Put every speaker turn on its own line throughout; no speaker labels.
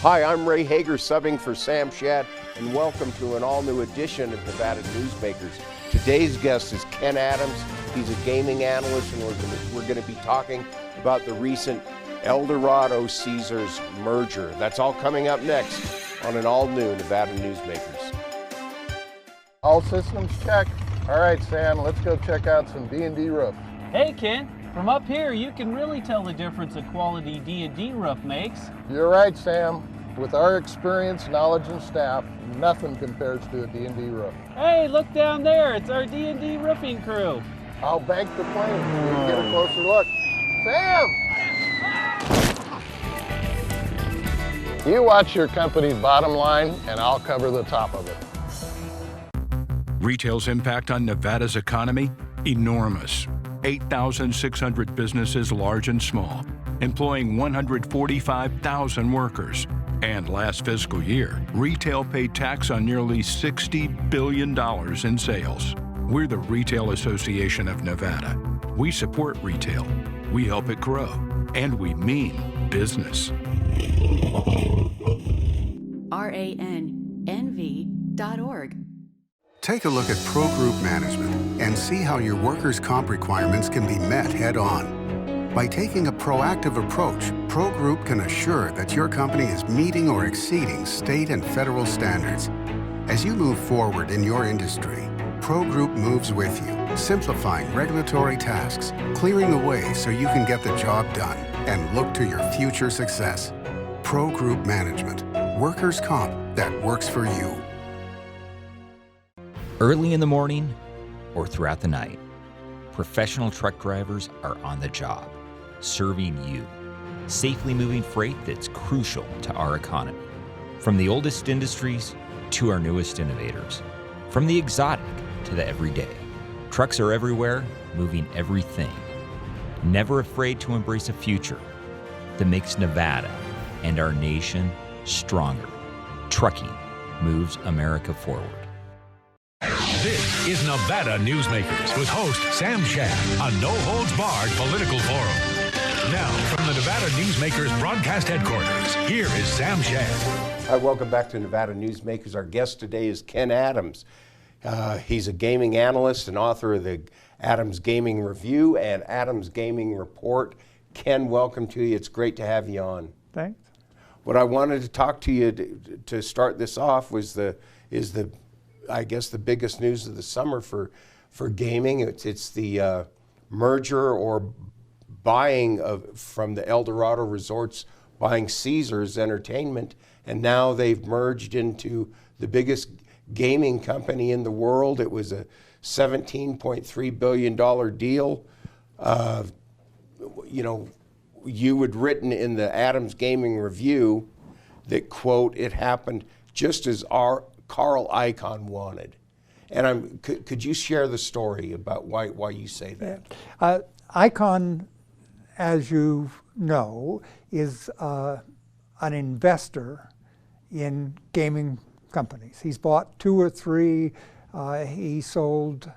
Hi, I'm Ray Hager subbing for Sam Shad, and welcome to an all-new edition of Nevada Newsmakers. Today's guest is Ken Adams. He's a gaming analyst, and we're going to be talking about the recent Eldorado Caesars merger. That's all coming up next on an all-new Nevada Newsmakers.
All systems check. All right, Sam, let's go check out some D&D roof.
Hey, Ken. From up here, you can really tell the difference a quality D&D roof makes.
You're right, Sam. With our experience, knowledge, and staff, nothing compares to a D&D roof.
Hey, look down there. It's our D&D roofing crew.
I'll bank the plane so we can get a closer look. Sam! You watch your company's bottom line, and I'll cover the top of it.
Retail's impact on Nevada's economy? Enormous. 8,600 businesses, large and small, employing 145,000 workers. And last fiscal year, retail paid tax on nearly $60 billion in sales. We're the Retail Association of Nevada. We support retail, we help it grow, and we mean business.
RANNV.org.
Take a look at Pro Group Management and see how your workers' comp requirements can be met head-on. By taking a proactive approach, Pro Group can assure that your company is meeting or exceeding state and federal standards. As you move forward in your industry, Pro Group moves with you, simplifying regulatory tasks, clearing the way so you can get the job done and look to your future success. Pro Group Management. Workers' comp that works for you.
Early in the morning or throughout the night, professional truck drivers are on the job, serving you, safely moving freight that's crucial to our economy. From the oldest industries to our newest innovators, from the exotic to the everyday, trucks are everywhere, moving everything. Never afraid to embrace a future that makes Nevada and our nation stronger. Trucking moves America forward.
This is Nevada Newsmakers with host Sam Shad, a no-holds-barred political forum. Now, from the Nevada Newsmakers broadcast headquarters, here is Sam Shad.
Hi, welcome back to Nevada Newsmakers. Our guest today is Ken Adams. He's a gaming analyst and author of the Adams Gaming Review and Adams Gaming Report. Ken, welcome to you. It's great to have you on.
Thanks.
What I wanted to talk to you to start this off was I guess the biggest news of the summer for gaming. It's the merger or buying from the Eldorado Resorts, buying Caesars Entertainment, and now they've merged into the biggest gaming company in the world. It was a $17.3 billion deal. You had written in the Adams Gaming Review that, quote, it happened just as Carl Icahn wanted. And could you share the story about why you say that?
Icahn, as you know, is an investor in gaming companies. He's bought 2 or 3. He sold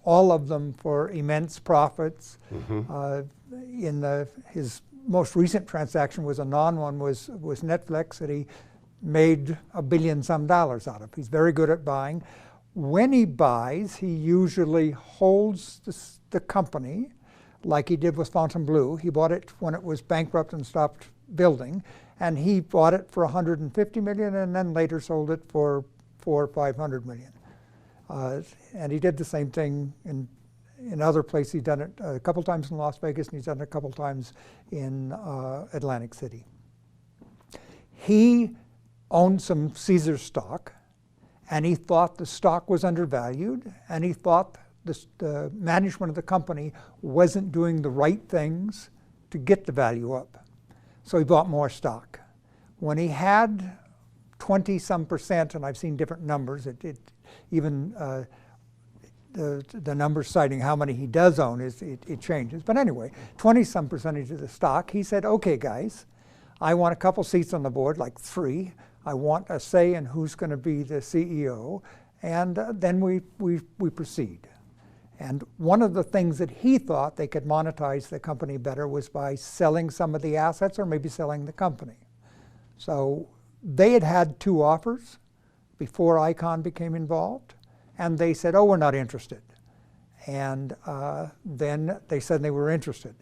all of them for immense profits. Mm-hmm. His most recent transaction was a non-one, was Netflix, that he made $1 billion some out of. He's very good at buying. When he buys, he usually holds the company like he did with Fontainebleau. He bought it when it was bankrupt and stopped building, and he bought it for $150 million and then later sold it for $400 or $500 million. And he did the same thing in other places. He's done it a couple times in Las Vegas, and he's done it a couple times in Atlantic City. He owned some Caesars stock, and he thought the stock was undervalued, and he thought the management of the company wasn't doing the right things to get the value up. So he bought more stock. When he had 20-some%, and I've seen different numbers, the numbers citing how many he does own, it changes. But anyway, 20-some% of the stock, he said, okay guys, I want a couple seats on the board, like 3. I want a say in who's going to be the CEO, and then we proceed. And one of the things that he thought they could monetize the company better was by selling some of the assets or maybe selling the company. So they had had 2 offers before Icon became involved, and they said, oh, we're not interested. And then they said they were interested.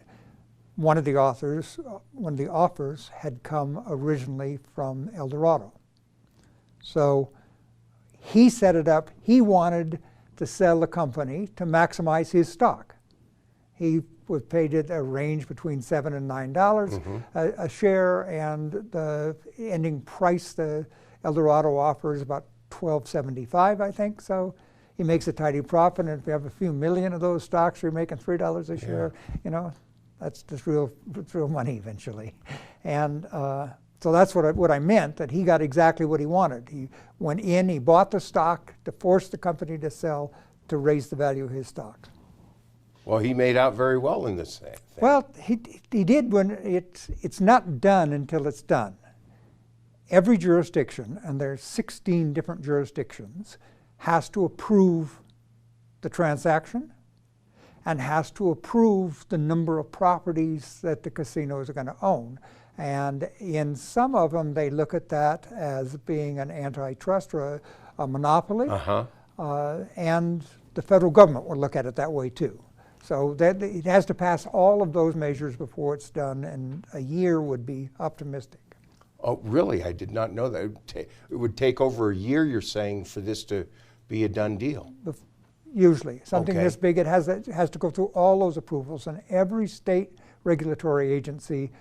One of the offers had come originally from El Dorado. So he set it up. He wanted to sell the company to maximize his stock. He was paid at a range between $7 and $9 a share, and the ending price the El Dorado offer is about $12.75, I think. So he makes a tidy profit, and if you have a few million of those stocks, you're making $3 a share. You know, that's just real money eventually. And so that's what I meant, that he got exactly what he wanted. He went in, he bought the stock to force the company to sell to raise the value of his stocks.
Well, he made out very well in this thing.
Well, he did when it's not done until it's done. Every jurisdiction, and there's 16 different jurisdictions, has to approve the transaction and has to approve the number of properties that the casinos are going to own. And in some of them, they look at that as being an antitrust or a monopoly. And the federal government will look at it that way too. So that it has to pass all of those measures before it's done, and a year would be optimistic.
Oh, really? I did not know that. It would take over a year, you're saying, for this to be a done deal?
Usually. Something this big, it has to go through all those approvals, and every state regulatory agency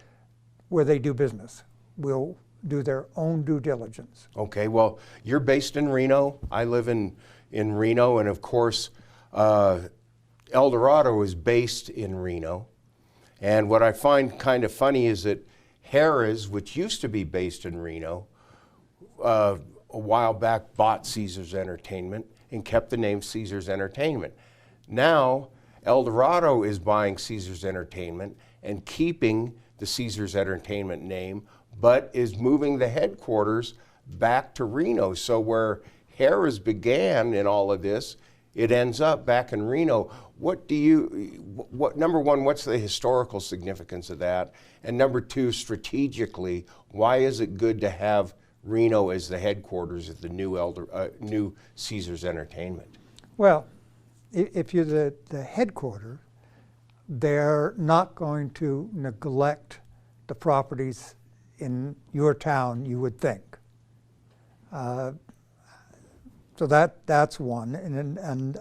where they do business will do their own due diligence.
Okay, well, you're based in Reno. I live in Reno, and of course, El Dorado is based in Reno. And what I find kind of funny is that Harrah's, which used to be based in Reno, a while back bought Caesars Entertainment and kept the name Caesars Entertainment. Now, El Dorado is buying Caesars Entertainment and keeping the Caesars Entertainment name, but is moving the headquarters back to Reno. So where Harrah's began in all of this, it ends up back in Reno. Number one, what's the historical significance of that? And number two, strategically, why is it good to have Reno as the headquarters of the new Caesars Entertainment?
Well, if you're the headquarters, they're not going to neglect the properties in your town, you would think. So that's one, and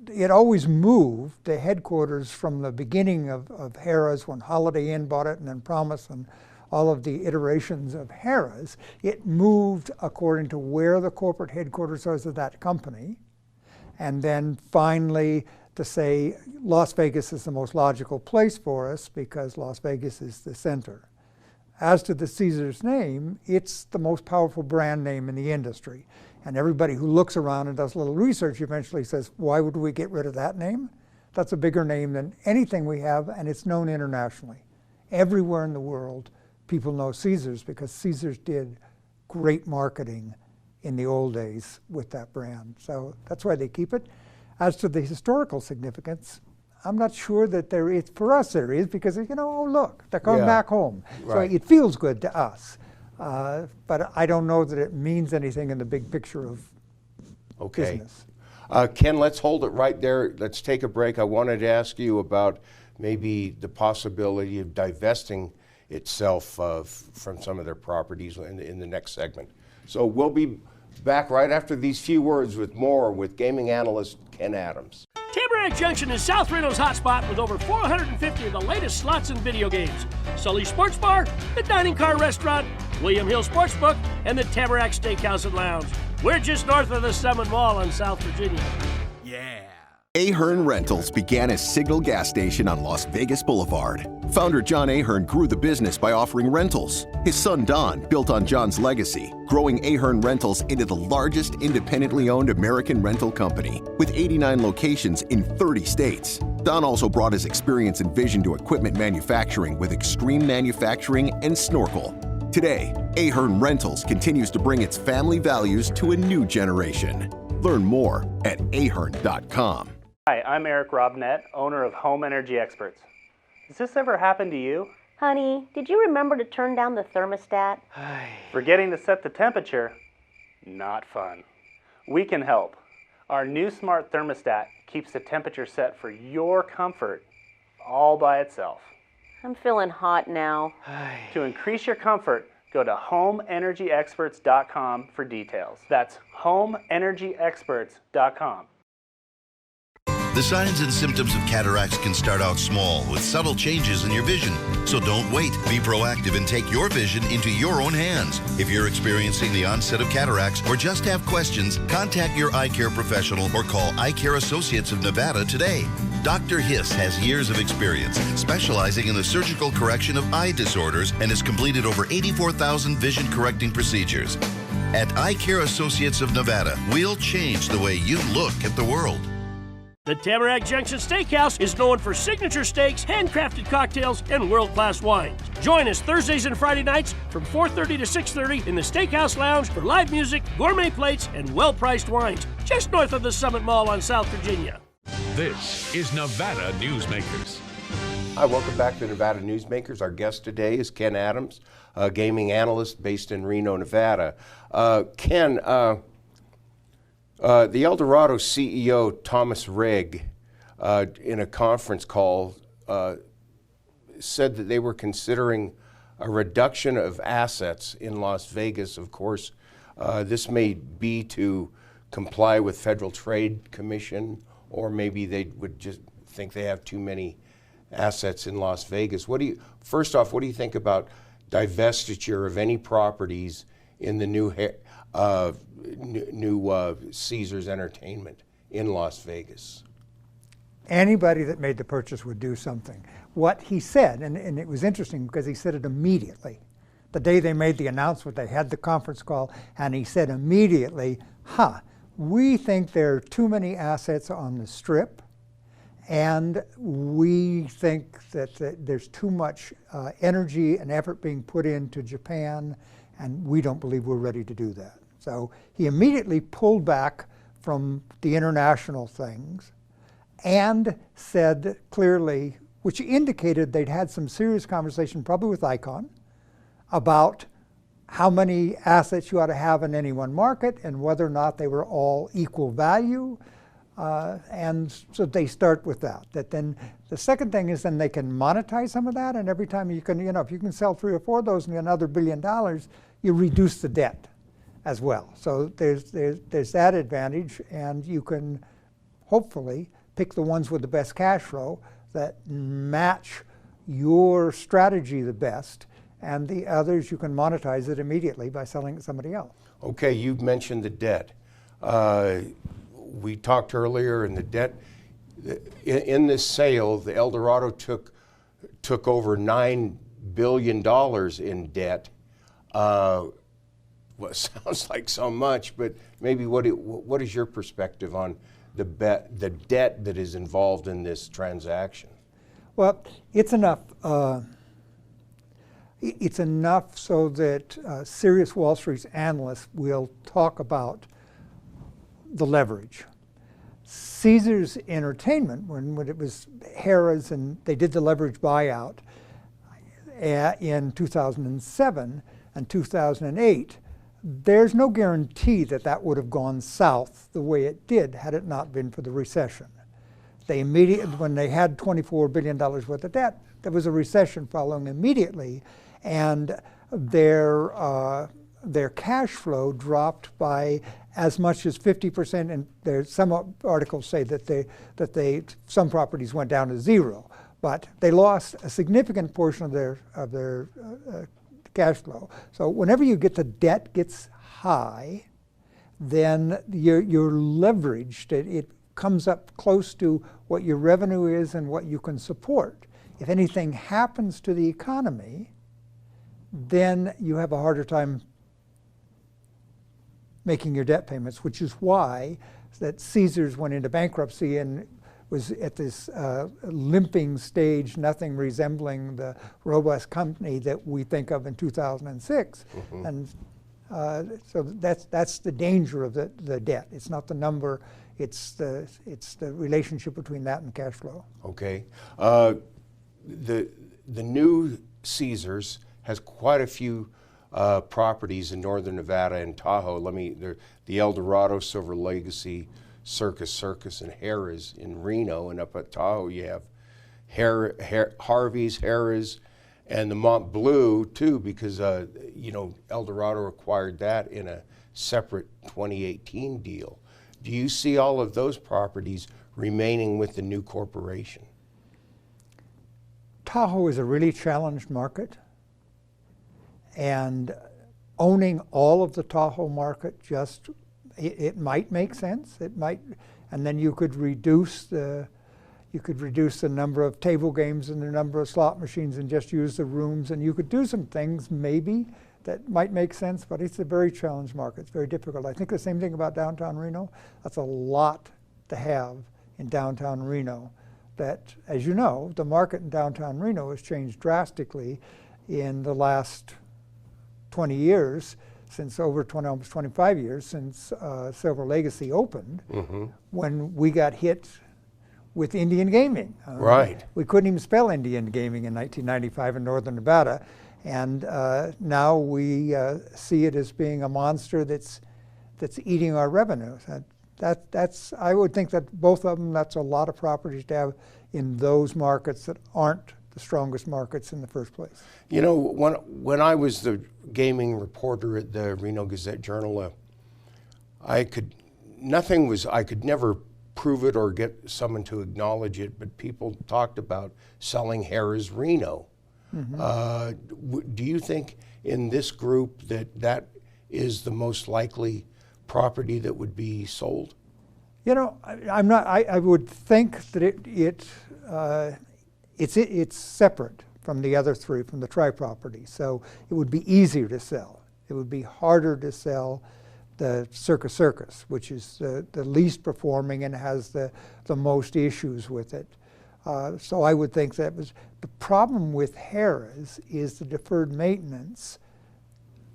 it always moved the headquarters from the beginning of Harrah's, when Holiday Inn bought it, and then Promise, and all of the iterations of Harrah's. It moved according to where the corporate headquarters was of that company, and then finally to say Las Vegas is the most logical place for us because Las Vegas is the center. As to the Caesars name, it's the most powerful brand name in the industry. And everybody who looks around and does a little research eventually says, why would we get rid of that name? That's a bigger name than anything we have, and it's known internationally. Everywhere in the world, people know Caesars because Caesars did great marketing in the old days with that brand. So that's why they keep it. As to the historical significance, I'm not sure that there is. For us there is, because, oh look, they're coming back home. Right. So it feels good to us. But I don't know that it means anything in the big picture of business.
Ken, let's hold it right there. Let's take a break. I wanted to ask you about maybe the possibility of divesting itself from some of their properties in the next segment. So we'll be back right after these few words with more with gaming analyst Ken Adams.
Tamarack Junction is South Reno's hotspot with over 450 of the latest slots and video games. Sully's Sports Bar, the Dining Car Restaurant, William Hill Sportsbook, and the Tamarack Steakhouse and Lounge. We're just north of the Summit Mall in South Virginia. Yeah.
Ahern Rentals began as Signal Gas Station on Las Vegas Boulevard. Founder John Ahern grew the business by offering rentals. His son Don built on John's legacy, growing Ahern Rentals into the largest independently owned American rental company, with 89 locations in 30 states. Don also brought his experience and vision to equipment manufacturing with Extreme Manufacturing and Snorkel. Today, Ahern Rentals continues to bring its family values to a new generation. Learn more at ahern.com.
Hi, I'm Eric Robnett, owner of Home Energy Experts. Has this ever happened to you? Honey, did you remember to turn down the thermostat?
Forgetting to set the temperature? Not fun. We can help. Our new smart thermostat keeps the temperature set for your comfort all by itself.
I'm feeling hot now.
To increase your comfort, go to homeenergyexperts.com for details. That's homeenergyexperts.com.
The signs and symptoms of cataracts can start out small with subtle changes in your vision. So don't wait. Be proactive and take your vision into your own hands. If you're experiencing the onset of cataracts or just have questions, contact your eye care professional or call Eye Care Associates of Nevada today. Dr. Hiss has years of experience specializing in the surgical correction of eye disorders and has completed over 84,000 vision correcting procedures. At Eye Care Associates of Nevada, we'll change the way you look at the world.
The Tamarack Junction Steakhouse is known for signature steaks, handcrafted cocktails, and world-class wines. Join us Thursdays and Friday nights from 4:30 to 6:30 in the Steakhouse Lounge for live music, gourmet plates, and well-priced wines, just north of the Summit Mall on South Virginia.
This is Nevada Newsmakers.
Hi, welcome back to Nevada Newsmakers. Our guest today is Ken Adams, a gaming analyst based in Reno, Nevada. Ken, the Eldorado CEO, Thomas Rigg, in a conference call, said that they were considering a reduction of assets in Las Vegas. Of course, this may be to comply with Federal Trade Commission, or maybe they would just think they have too many assets in Las Vegas. First off, what do you think about divestiture of any properties in the new Caesars Entertainment in Las Vegas?
Anybody that made the purchase would do something. What he said, and it was interesting because he said it immediately. The day they made the announcement, they had the conference call, and he said immediately, we think there are too many assets on the Strip, and we think that there's too much energy and effort being put into Japan, and we don't believe we're ready to do that. So he immediately pulled back from the international things and said clearly, which indicated they'd had some serious conversation, probably with Icon, about how many assets you ought to have in any one market and whether or not they were all equal value. And so they start with that. Then the second thing is then they can monetize some of that, and every time you can, if you can sell 3 or 4 of those and get another $1 billion, you reduce the debt as well. So there's that advantage, and you can hopefully pick the ones with the best cash flow that match your strategy the best, and the others you can monetize it immediately by selling it to somebody else. Okay,
you've mentioned the debt. We talked earlier, in the debt, in this sale, the Eldorado took over $9 billion in debt. Well, it sounds like so much, but maybe what is your perspective on the debt that is involved in this transaction?
Well, it's enough. It's enough so that serious Wall Street analysts will talk about the leverage. Caesars Entertainment, when it was Harrah's and they did the leverage buyout in 2007 and 2008, there's no guarantee that that would have gone south the way it did had it not been for the recession. They immediately, when they had $24 billion worth of debt, there was a recession following immediately, and their cash flow dropped by as much as 50%, and there's some articles say that some properties went down to zero, but they lost a significant portion of their cash flow. So whenever the debt gets high, then you're leveraged. It comes up close to what your revenue is and what you can support. If anything happens to the economy, then you have a harder time making your debt payments, which is why that Caesars went into bankruptcy and was at this limping stage, nothing resembling the robust company that we think of in 2006. Mm-hmm. And so that's the danger of the debt. It's not the number, it's the relationship between that and cash flow.
Okay. The new Caesars has quite a few properties in northern Nevada and Tahoe. The El Dorado, Silver Legacy, Circus, and Harrah's in Reno, and up at Tahoe you have Harvey's, Harrah's, and the Mont Bleu too, because El Dorado acquired that in a separate 2018 deal. Do you see all of those properties remaining with the new corporation?
Tahoe is a really challenged market, and owning all of the Tahoe market it might make sense. It might, and then you could reduce the number of table games and the number of slot machines and just use the rooms, and you could do some things maybe that might make sense, but it's a very challenged market. It's very difficult. I think the same thing about downtown Reno. That's a lot to have in downtown Reno. That, as you know, the market in downtown Reno has changed drastically in the last 20 years, since almost 25 years since Silver Legacy opened, when we got hit with Indian gaming.
Right.
We couldn't even spell Indian gaming in 1995 in northern Nevada, and now we see it as being a monster that's eating our revenues. I would think that both of them, that's a lot of properties to have in those markets that aren't the strongest markets in the first place.
You know, when I was the gaming reporter at the Reno Gazette-Journal, I could never prove it or get someone to acknowledge it, but people talked about selling Harrah's Reno. Do you think in this group that is the most likely property that would be sold?
You know, I would think that it's separate from the other three, from the tri-property. So it would be easier to sell. It would be harder to sell the Circus, which is the least performing and has the most issues with it. So I would think that was the problem with Harrah's is the deferred maintenance,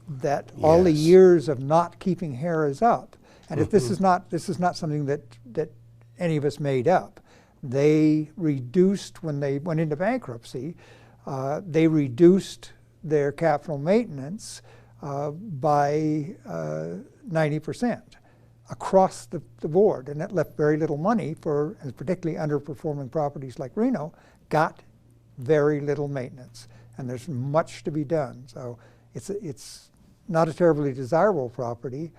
that all the years of not keeping Harrah's up. And if this is not something that any of us made up. They reduced, when they went into bankruptcy, they reduced their capital maintenance by 90% across the board, and that left very little money for, and particularly underperforming properties like Reno, got very little maintenance, and there's much to be done. So it's not a terribly desirable property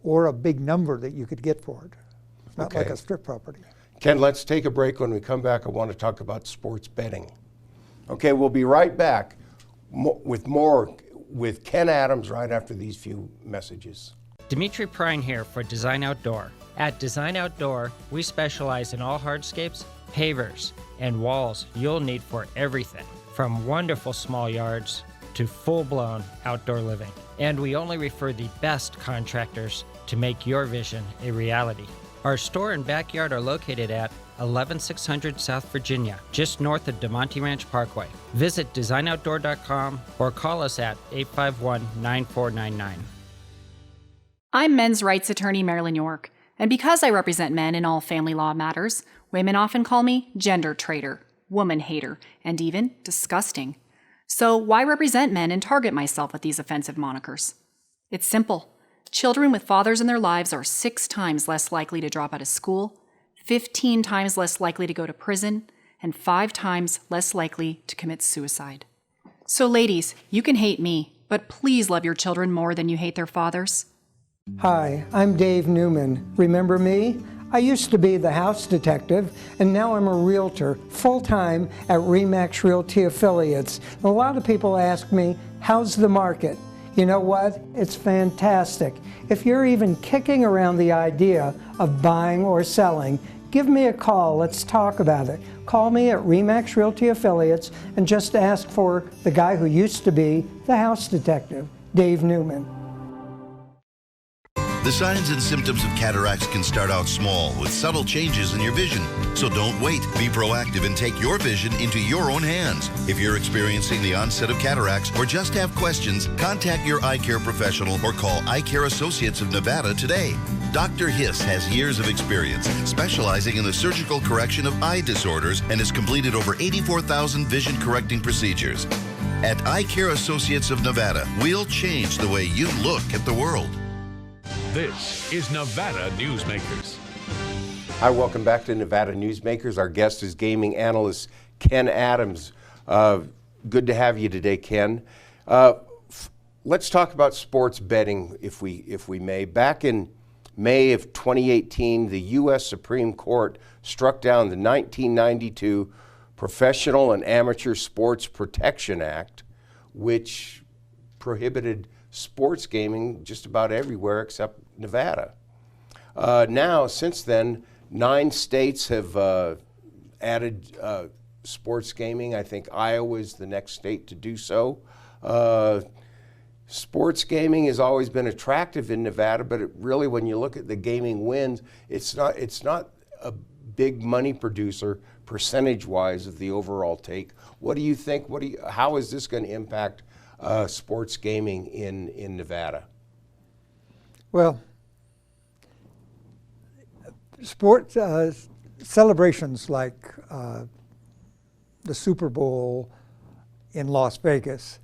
or a big number that you could get for it. It's not like a strip property.
Ken, let's take a break. When we come back, I want to talk about sports betting. Okay, we'll be right back with more with Ken Adams right after these few messages.
Dimitri Prine here for Design Outdoor. At Design Outdoor, we specialize in all hardscapes, pavers, and walls you'll need for everything, from wonderful small yards to full-blown outdoor living. And we only refer the best contractors to make your vision a reality. Our store and backyard are located at 11600 South Virginia, just north of DeMonte Ranch Parkway. Visit designoutdoor.com or call us at 851-9499.
I'm men's rights attorney Marilyn York, and because I represent men in all family law matters, women often call me gender traitor, woman hater, and even disgusting. So why represent men and target myself with these offensive monikers? It's simple. Children with fathers in their lives are 6 times less likely to drop out of school, 15 times less likely to go to prison, and 5 times less likely to commit suicide. So ladies, you can hate me, but please love your children more than you hate their fathers.
Hi, I'm Dave Newman. Remember me? I used to be the house detective, and now I'm a realtor, full-time at RE/MAX Realty Affiliates. A lot of people ask me, how's the market? You know what? It's fantastic. If you're even kicking around the idea of buying or selling, give me a call. Let's talk about it. Call me at RE/MAX Realty Affiliates and just ask for the guy who used to be the house detective, Dave Newman.
The signs and symptoms of cataracts can start out small with subtle changes in your vision. So don't wait. Be proactive and take your vision into your own hands. If you're experiencing the onset of cataracts or just have questions, contact your eye care professional or call Eye Care Associates of Nevada today. Dr. Hiss has years of experience specializing in the surgical correction of eye disorders and has completed over 84,000 vision correcting procedures. At Eye Care Associates of Nevada, we'll change the way you look at the world.
This is Nevada Newsmakers.
Hi, welcome back to Nevada Newsmakers. Our guest is gaming analyst Ken Adams. Good to have you today, Ken. Let's talk about sports betting, if we may. Back in May of 2018, the U.S. Supreme Court struck down the 1992 Professional and Amateur Sports Protection Act, which prohibited sports gaming just about everywhere except Nevada. Now, since then, 9 states have added sports gaming. I think Iowa is the next state to do so. Sports gaming has always been attractive in Nevada, but really, when you look at the gaming wins, it's not a big money producer percentage-wise of the overall take. What do you think? How is this going to impact sports gaming in Nevada?
Well, sports celebrations like the Super Bowl in Las Vegas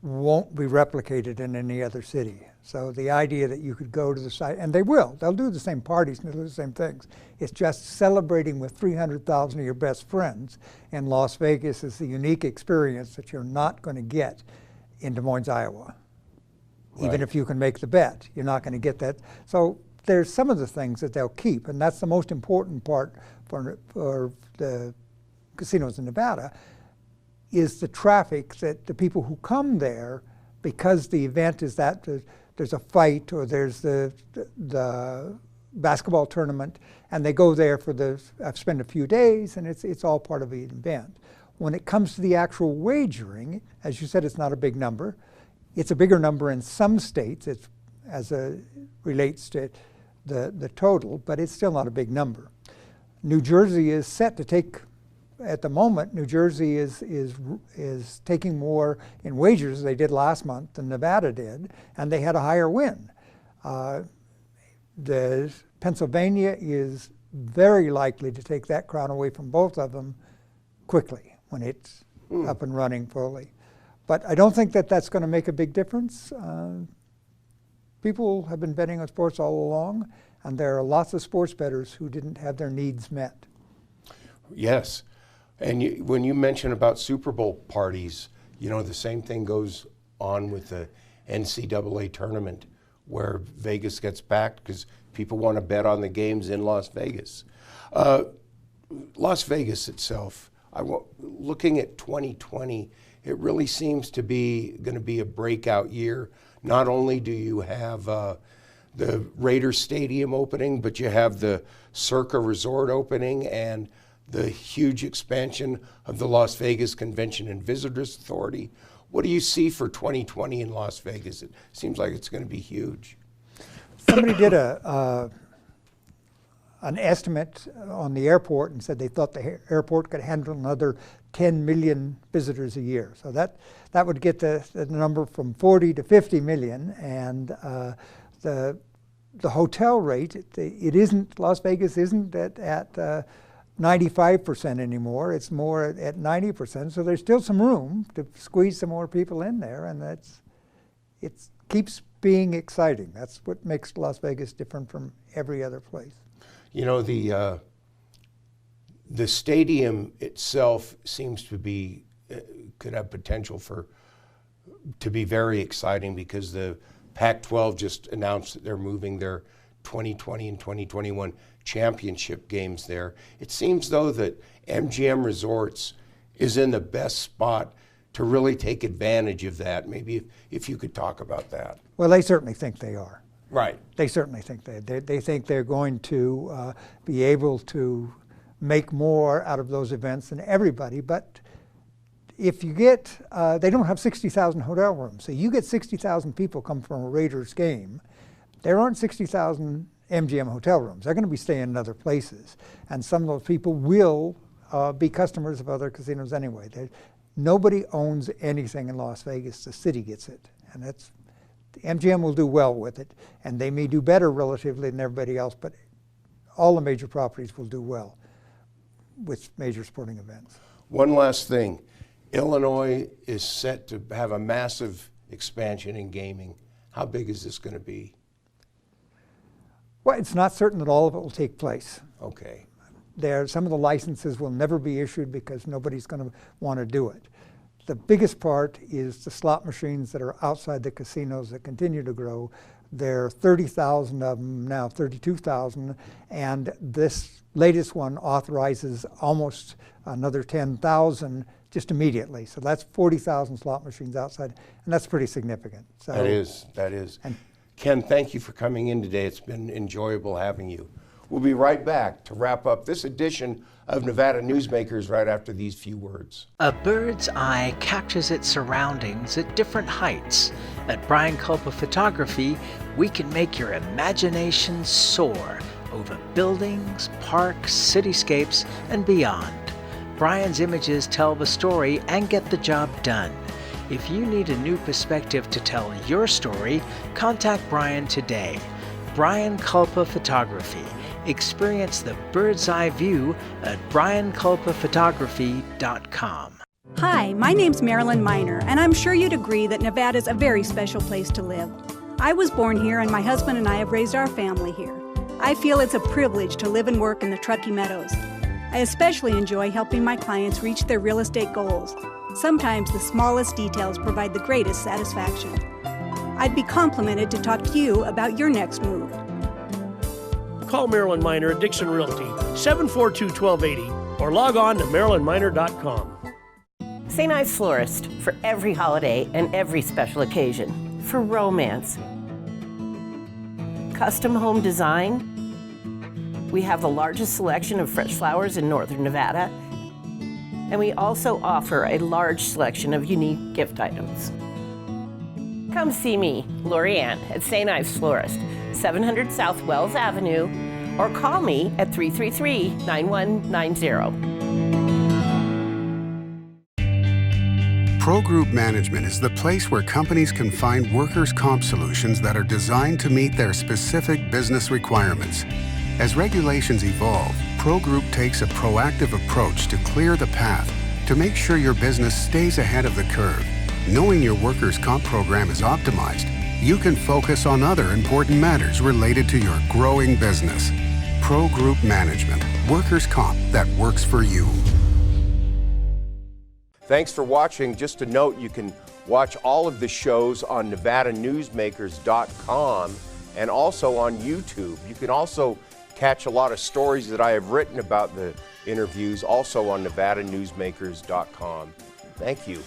won't be replicated in any other city. So the idea that you could go to the site, and they'll do the same parties and they'll do the same things. It's just celebrating with 300,000 of your best friends in Las Vegas is a unique experience that you're not going to get in Des Moines, Iowa. Right. Even if you can make the bet, you're not going to get that. So there's some of the things that they'll keep, and that's the most important part for the casinos in Nevada, is the traffic, that the people who come there, because the event is that there's a fight or there's the basketball tournament, and they go there for spend a few days, and it's all part of the event. When it comes to the actual wagering, as you said, it's not a big number. It's a bigger number in some states relates to the total, but it's still not a big number. New Jersey is set to take. At the moment, New Jersey is taking more in wagers they did last month than Nevada did, and they had a higher win. The Pennsylvania is very likely to take that crown away from both of them quickly when it's up and running fully. But I don't think that that's going to make a big difference. People have been betting on sports all along, and there are lots of sports bettors who didn't have their needs met. Yes.
And when you mention about Super Bowl parties, the same thing goes on with the NCAA tournament, where Vegas gets backed because people want to bet on the games in Las Vegas. Las Vegas itself, looking at 2020, it really seems to be going to be a breakout year. Not only do you have the Raiders Stadium opening, but you have the Circa Resort opening and the huge expansion of the Las Vegas Convention and Visitors Authority. What do you see for 2020 in Las Vegas? It seems like it's going to be huge.
Somebody did an estimate on the airport and said they thought the airport could handle another 10 million visitors a year. So that would get the number from 40 to 50 million. And the hotel rate, Las Vegas isn't at 95% anymore. It's more at 90%. So there's still some room to squeeze some more people in there, and it keeps being exciting. That's what makes Las Vegas different from every other place.
The stadium itself seems to be could have potential to be very exciting, because the Pac-12 just announced that they're moving their 2020 and 2021 championship games there. It seems, though, that MGM Resorts is in the best spot to really take advantage of that. Maybe if you could talk about that.
Well, they certainly think they are.
Right.
They certainly think they think they're going to be able to make more out of those events than everybody. But if you get, they don't have 60,000 hotel rooms. So you get 60,000 people come from a Raiders game. There aren't 60,000 MGM hotel rooms. They're going to be staying in other places. And some of those people will be customers of other casinos anyway. Nobody owns anything in Las Vegas. The city gets it. And MGM will do well with it. And they may do better relatively than everybody else, but all the major properties will do well with major sporting events.
One last thing. Illinois is set to have a massive expansion in gaming. How big is this going to be?
Well, it's not certain that all of it will take place.
Okay.
Some of the licenses will never be issued because nobody's going to want to do it. The biggest part is the slot machines that are outside the casinos that continue to grow. There are 30,000 of them now, 32,000, and this latest one authorizes almost another 10,000 just immediately. So that's 40,000 slot machines outside, and that's pretty significant. So,
that is. And Ken, thank you for coming in today. It's been enjoyable having you. We'll be right back to wrap up this edition of Nevada Newsmakers right after these few words.
A bird's eye captures its surroundings at different heights. At Brian Culpa Photography, we can make your imagination soar over buildings, parks, cityscapes, and beyond. Brian's images tell the story and get the job done. If you need a new perspective to tell your story, contact Brian today. Brian Culpa Photography. Experience the bird's eye view at brianculpaphotography.com.
Hi, my name's Marilyn Miner, and I'm sure you'd agree that Nevada's a very special place to live. I was born here, and my husband and I have raised our family here. I feel it's a privilege to live and work in the Truckee Meadows. I especially enjoy helping my clients reach their real estate goals. Sometimes the smallest details provide the greatest satisfaction. I'd be complimented to talk to you about your next move.
Call Marilyn Miner at Dixon Realty, 742-1280, or log on to marilynminer.com.
St. Ives Florist, for every holiday and every special occasion. For romance. Custom home design. We have the largest selection of fresh flowers in northern Nevada. And we also offer a large selection of unique gift items. Come see me, Lorianne, at St. Ives Florist, 700 South Wells Avenue, or call me at 333-9190.
Pro Group Management is the place where companies can find workers' comp solutions that are designed to meet their specific business requirements. As regulations evolve, Pro Group takes a proactive approach to clear the path to make sure your business stays ahead of the curve. Knowing your workers' comp program is optimized, you can focus on other important matters related to your growing business. Pro Group Management, workers' comp that works for you.
Thanks for watching. Just a note, you can watch all of the shows on NevadaNewsmakers.com and also on YouTube. You can also catch a lot of stories that I have written about the interviews also on NevadaNewsmakers.com. Thank you.